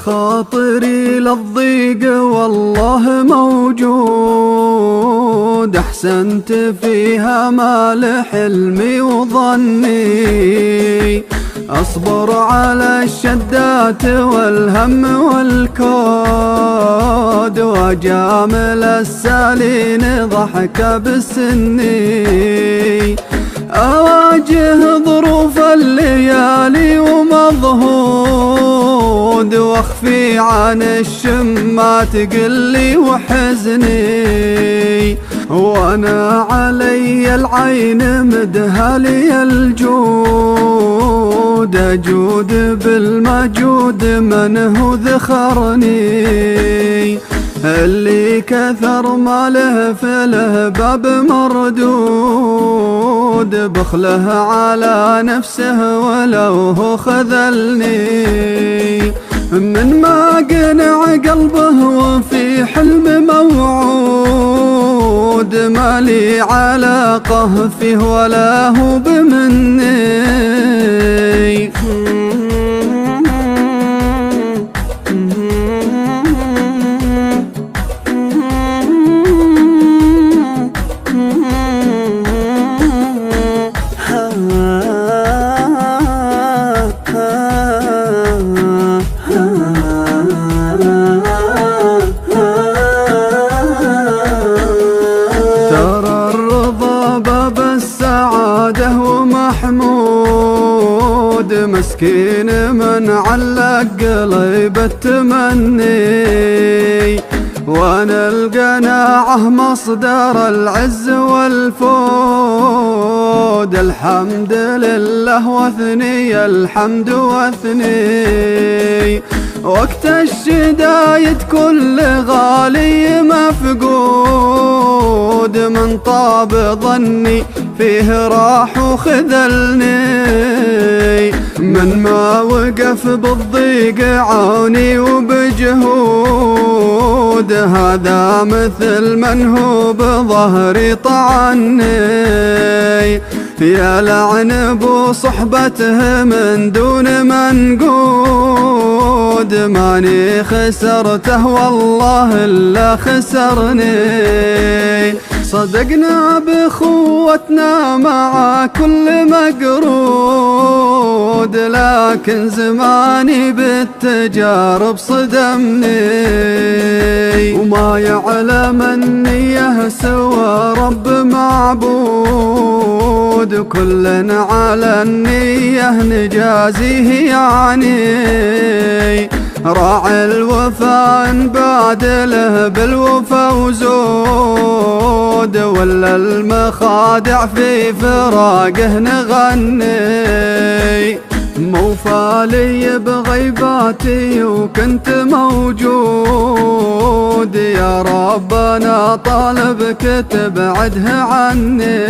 خاطري للضيق والله موجود، أحسنت فيها مال حلمي وظني، أصبر على الشدات والهم والكود، وأجامل السالين ضحكة بسني، أواجه ظروف الليالي ومضهود، واخفي عن الشمات قلي وحزني، وانا علي العين مدهالي الجود، اجود بالمجود من هو ذخرني، اللي كثر ماله فله باب مردود، بخله على نفسه ولو هو خذلني، من ما قنع قلبه وفي حلم موعود، ما لي علاقه فيه ولا هو بمني. ومحمود مسكين من علق قلب التمني، وانا القناعة مصدر العز والفود، الحمد لله واثني الحمد واثني، وقت الشدايد كل غالي مفقود، من طاب ظني فيه راح وخذلني، من ما وقف بالضيق عوني وبجهود، هذا مثل من هو بظهري طعني، يا لعن بصحبته من دون منقود، ماني خسرته والله إلا خسرني، صدقنا بخوتنا مع كل مقرود، لكن زماني بالتجارب صدمني، وما يعلم النية سوى رب معبود، كل على النية نجازيه يعني، راعي الوفاء بادله بالوفا وزود، ولا المخادع في فراقه نغني، موفالي بغيباتي وكنت موجود، يا ربنا طالبك تبعده عني،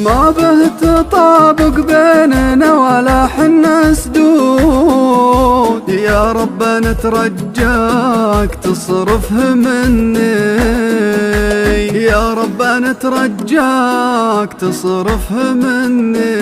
ما به تطابق بيننا ولا حنا سدود، يا رب نترجاك تصرفه مني، يا رب نترجاك تصرفه مني.